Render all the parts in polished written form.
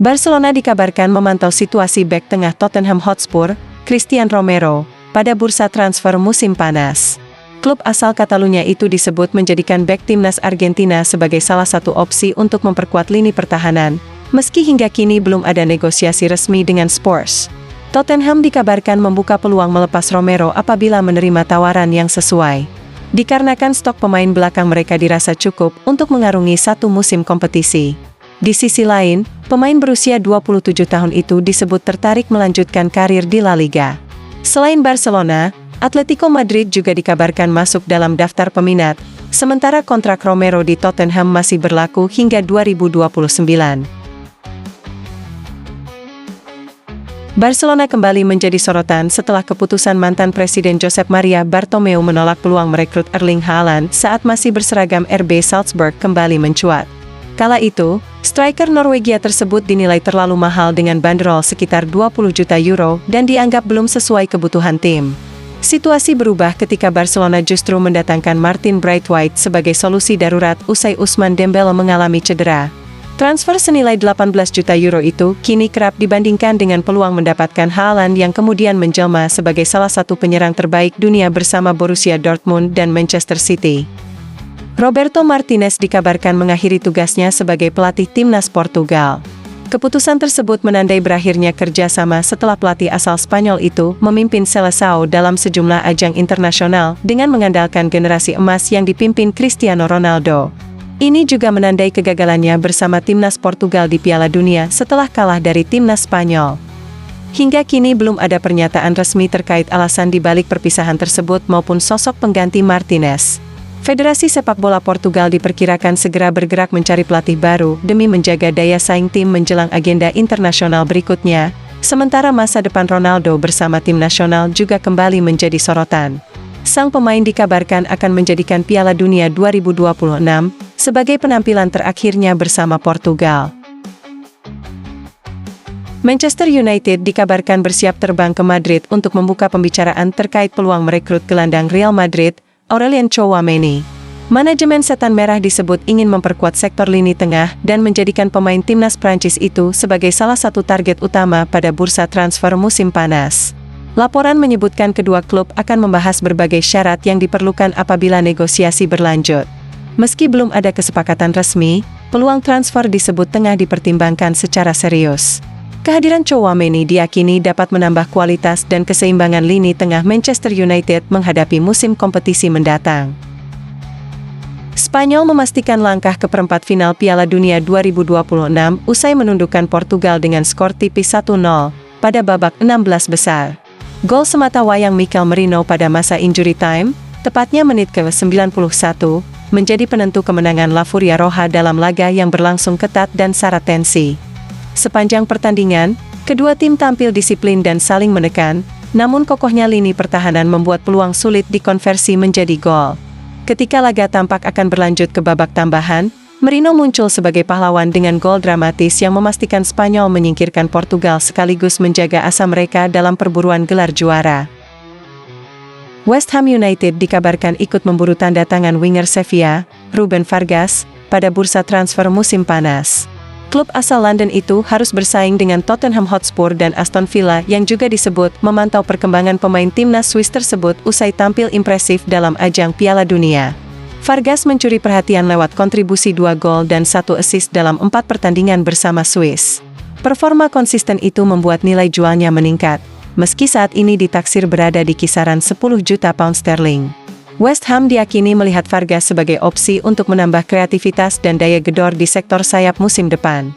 Barcelona dikabarkan memantau situasi bek tengah Tottenham Hotspur, Christian Romero, pada bursa transfer musim panas. Klub asal Catalunya itu disebut menjadikan bek timnas Argentina sebagai salah satu opsi untuk memperkuat lini pertahanan, meski hingga kini belum ada negosiasi resmi dengan Spurs. Tottenham dikabarkan membuka peluang melepas Romero apabila menerima tawaran yang sesuai. Dikarenakan stok pemain belakang mereka dirasa cukup untuk mengarungi satu musim kompetisi. Di sisi lain, pemain berusia 27 tahun itu disebut tertarik melanjutkan karir di La Liga. Selain Barcelona, Atletico Madrid juga dikabarkan masuk dalam daftar peminat, sementara kontrak Romero di Tottenham masih berlaku hingga 2029. Barcelona kembali menjadi sorotan setelah keputusan mantan Presiden Josep Maria Bartomeu menolak peluang merekrut Erling Haaland saat masih berseragam RB Salzburg kembali mencuat. Kala itu, striker Norwegia tersebut dinilai terlalu mahal dengan banderol sekitar 20 juta euro dan dianggap belum sesuai kebutuhan tim. Situasi berubah ketika Barcelona justru mendatangkan Martin Braithwaite sebagai solusi darurat usai Ousmane Dembele mengalami cedera. Transfer senilai 18 juta euro itu kini kerap dibandingkan dengan peluang mendapatkan Haaland yang kemudian menjelma sebagai salah satu penyerang terbaik dunia bersama Borussia Dortmund dan Manchester City. Roberto Martinez dikabarkan mengakhiri tugasnya sebagai pelatih timnas Portugal. Keputusan tersebut menandai berakhirnya kerjasama setelah pelatih asal Spanyol itu memimpin Seleção dalam sejumlah ajang internasional dengan mengandalkan generasi emas yang dipimpin Cristiano Ronaldo. Ini juga menandai kegagalannya bersama timnas Portugal di Piala Dunia setelah kalah dari timnas Spanyol. Hingga kini belum ada pernyataan resmi terkait alasan dibalik perpisahan tersebut maupun sosok pengganti Martinez. Federasi Sepak Bola Portugal diperkirakan segera bergerak mencari pelatih baru demi menjaga daya saing tim menjelang agenda internasional berikutnya, sementara masa depan Ronaldo bersama tim nasional juga kembali menjadi sorotan. Sang pemain dikabarkan akan menjadikan Piala Dunia 2026 sebagai penampilan terakhirnya bersama Portugal. Manchester United dikabarkan bersiap terbang ke Madrid untuk membuka pembicaraan terkait peluang merekrut gelandang Real Madrid, Aurelien Tchouaméni. Manajemen Setan Merah disebut ingin memperkuat sektor lini tengah dan menjadikan pemain timnas Prancis itu sebagai salah satu target utama pada bursa transfer musim panas. Laporan menyebutkan kedua klub akan membahas berbagai syarat yang diperlukan apabila negosiasi berlanjut. Meski belum ada kesepakatan resmi, peluang transfer disebut tengah dipertimbangkan secara serius. Kehadiran Tchouaméni diyakini dapat menambah kualitas dan keseimbangan lini tengah Manchester United menghadapi musim kompetisi mendatang. Spanyol memastikan langkah ke perempat final Piala Dunia 2026 usai menundukkan Portugal dengan skor tipis 1-0 pada babak 16 besar. Gol semata wayang Mikel Merino pada masa injury time, tepatnya menit ke-91, menjadi penentu kemenangan La Furia Roja dalam laga yang berlangsung ketat dan syarat tensi. Sepanjang pertandingan, kedua tim tampil disiplin dan saling menekan, namun kokohnya lini pertahanan membuat peluang sulit dikonversi menjadi gol. Ketika laga tampak akan berlanjut ke babak tambahan, Merino muncul sebagai pahlawan dengan gol dramatis yang memastikan Spanyol menyingkirkan Portugal sekaligus menjaga asa mereka dalam perburuan gelar juara. West Ham United dikabarkan ikut memburu tanda tangan winger Sevilla, Ruben Vargas, pada bursa transfer musim panas. Klub asal London itu harus bersaing dengan Tottenham Hotspur dan Aston Villa yang juga disebut memantau perkembangan pemain timnas Swiss tersebut usai tampil impresif dalam ajang Piala Dunia. Vargas mencuri perhatian lewat kontribusi 2 gol dan 1 assist dalam 4 pertandingan bersama Swiss. Performa konsisten itu membuat nilai jualnya meningkat, meski saat ini ditaksir berada di kisaran 10 juta pound sterling. West Ham diyakini melihat Vargas sebagai opsi untuk menambah kreativitas dan daya gedor di sektor sayap musim depan.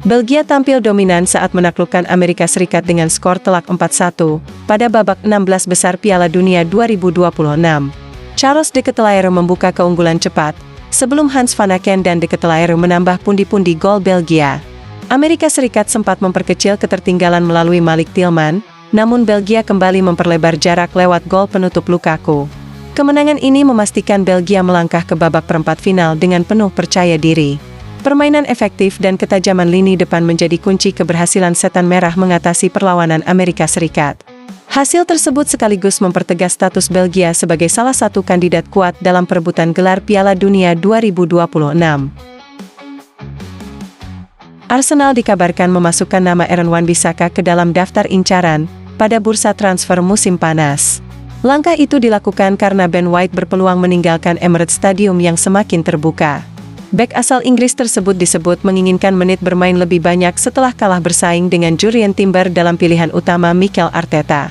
Belgia tampil dominan saat menaklukkan Amerika Serikat dengan skor telak 4-1 pada babak 16 besar Piala Dunia 2026. Charles de Ketelaere membuka keunggulan cepat, sebelum Hans van Aken dan de Ketelaere menambah pundi-pundi gol Belgia. Amerika Serikat sempat memperkecil ketertinggalan melalui Malik Tillman, namun Belgia kembali memperlebar jarak lewat gol penutup Lukaku. Kemenangan ini memastikan Belgia melangkah ke babak perempat final dengan penuh percaya diri. Permainan efektif dan ketajaman lini depan menjadi kunci keberhasilan Setan Merah mengatasi perlawanan Amerika Serikat. Hasil tersebut sekaligus mempertegas status Belgia sebagai salah satu kandidat kuat dalam perebutan gelar Piala Dunia 2026. Arsenal dikabarkan memasukkan nama Aaron Wan-Bissaka ke dalam daftar incaran pada bursa transfer musim panas. Langkah itu dilakukan karena Ben White berpeluang meninggalkan Emirates Stadium yang semakin terbuka. Bek asal Inggris tersebut disebut menginginkan menit bermain lebih banyak setelah kalah bersaing dengan Jurrien Timber dalam pilihan utama Mikel Arteta.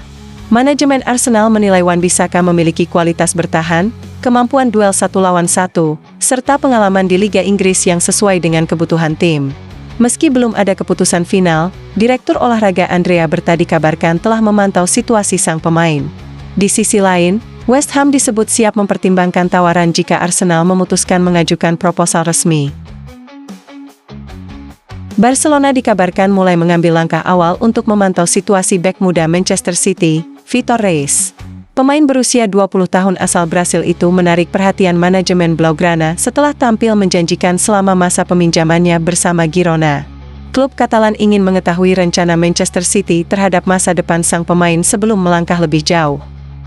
Manajemen Arsenal menilai Wan-Bissaka memiliki kualitas bertahan, kemampuan duel 1 lawan 1, serta pengalaman di Liga Inggris yang sesuai dengan kebutuhan tim. Meski belum ada keputusan final, Direktur Olahraga Andrea Berta dikabarkan telah memantau situasi sang pemain. Di sisi lain, West Ham disebut siap mempertimbangkan tawaran jika Arsenal memutuskan mengajukan proposal resmi. Barcelona dikabarkan mulai mengambil langkah awal untuk memantau situasi bek muda Manchester City, Vitor Reis. Pemain berusia 20 tahun asal Brasil itu menarik perhatian manajemen Blaugrana setelah tampil menjanjikan selama masa peminjamannya bersama Girona. Klub Katalan ingin mengetahui rencana Manchester City terhadap masa depan sang pemain sebelum melangkah lebih jauh.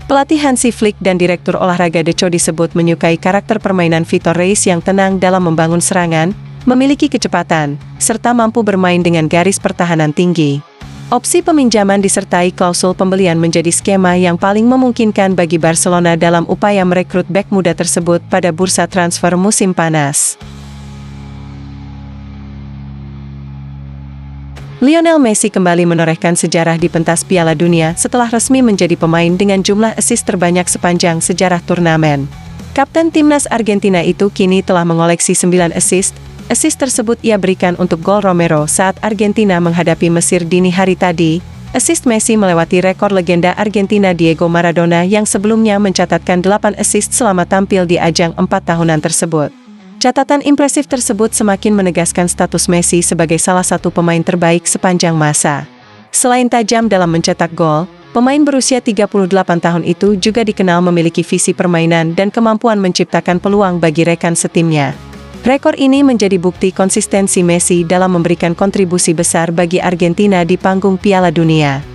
Pelatih Hansi Flick dan Direktur Olahraga Deco disebut menyukai karakter permainan Vitor Reis yang tenang dalam membangun serangan, memiliki kecepatan, serta mampu bermain dengan garis pertahanan tinggi. Opsi peminjaman disertai klausul pembelian menjadi skema yang paling memungkinkan bagi Barcelona dalam upaya merekrut bek muda tersebut pada bursa transfer musim panas. Lionel Messi kembali menorehkan sejarah di pentas Piala Dunia setelah resmi menjadi pemain dengan jumlah assist terbanyak sepanjang sejarah turnamen. Kapten timnas Argentina itu kini telah mengoleksi 9 assist. Assist tersebut ia berikan untuk gol Romero saat Argentina menghadapi Mesir dini hari tadi. Assist Messi melewati rekor legenda Argentina Diego Maradona yang sebelumnya mencatatkan 8 assist selama tampil di ajang 4 tahunan tersebut. Catatan impresif tersebut semakin menegaskan status Messi sebagai salah satu pemain terbaik sepanjang masa. Selain tajam dalam mencetak gol, pemain berusia 38 tahun itu juga dikenal memiliki visi permainan dan kemampuan menciptakan peluang bagi rekan setimnya. Rekor ini menjadi bukti konsistensi Messi dalam memberikan kontribusi besar bagi Argentina di panggung Piala Dunia.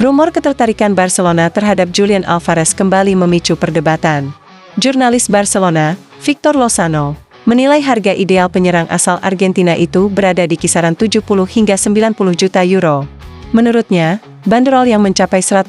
Rumor ketertarikan Barcelona terhadap Julian Alvarez kembali memicu perdebatan. Jurnalis Barcelona, Victor Lozano, menilai harga ideal penyerang asal Argentina itu berada di kisaran 70 hingga 90 juta euro. Menurutnya, banderol yang mencapai 150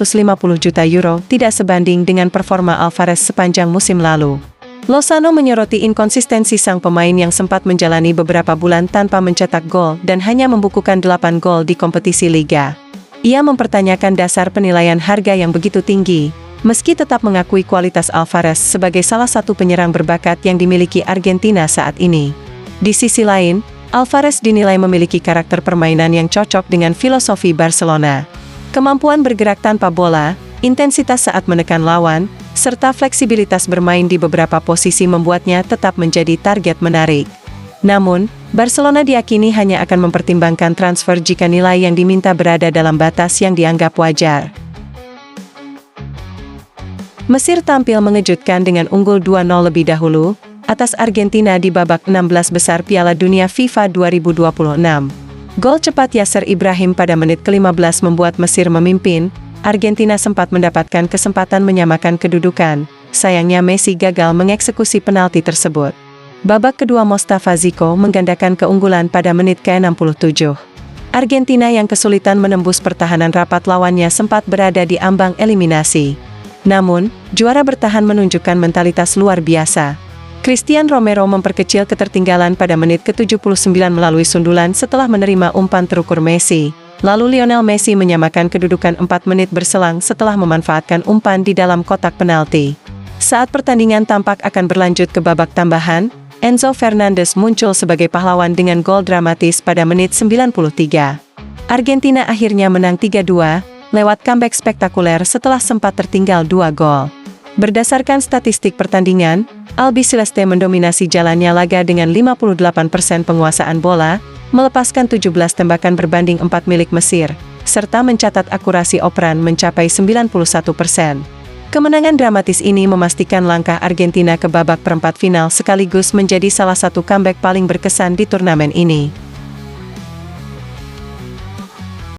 juta euro tidak sebanding dengan performa Alvarez sepanjang musim lalu. Lozano menyoroti inkonsistensi sang pemain yang sempat menjalani beberapa bulan tanpa mencetak gol dan hanya membukukan 8 gol di kompetisi Liga. Ia mempertanyakan dasar penilaian harga yang begitu tinggi, meski tetap mengakui kualitas Alvarez sebagai salah satu penyerang berbakat yang dimiliki Argentina saat ini. Di sisi lain, Alvarez dinilai memiliki karakter permainan yang cocok dengan filosofi Barcelona. Kemampuan bergerak tanpa bola, intensitas saat menekan lawan, serta fleksibilitas bermain di beberapa posisi membuatnya tetap menjadi target menarik. Namun, Barcelona diyakini hanya akan mempertimbangkan transfer jika nilai yang diminta berada dalam batas yang dianggap wajar. Mesir tampil mengejutkan dengan unggul 2-0 lebih dahulu atas Argentina di babak 16 besar Piala Dunia FIFA 2026. Gol cepat Yasser Ibrahim pada menit ke-15 membuat Mesir memimpin. Argentina sempat mendapatkan kesempatan menyamakan kedudukan, sayangnya Messi gagal mengeksekusi penalti tersebut. Babak kedua Mostafa Ziko menggandakan keunggulan pada menit ke-67. Argentina yang kesulitan menembus pertahanan rapat lawannya sempat berada di ambang eliminasi. Namun, juara bertahan menunjukkan mentalitas luar biasa. Christian Romero memperkecil ketertinggalan pada menit ke-79 melalui sundulan setelah menerima umpan terukur Messi. Lalu Lionel Messi menyamakan kedudukan 4 menit berselang setelah memanfaatkan umpan di dalam kotak penalti. Saat pertandingan tampak akan berlanjut ke babak tambahan, Enzo Fernandez muncul sebagai pahlawan dengan gol dramatis pada menit 93. Argentina akhirnya menang 3-2, lewat comeback spektakuler setelah sempat tertinggal 2 gol. Berdasarkan statistik pertandingan, Albiceleste mendominasi jalannya laga dengan 58% penguasaan bola, melepaskan 17 tembakan berbanding 4 milik Mesir, serta mencatat akurasi operan mencapai 91%. Kemenangan dramatis ini memastikan langkah Argentina ke babak perempat final sekaligus menjadi salah satu comeback paling berkesan di turnamen ini.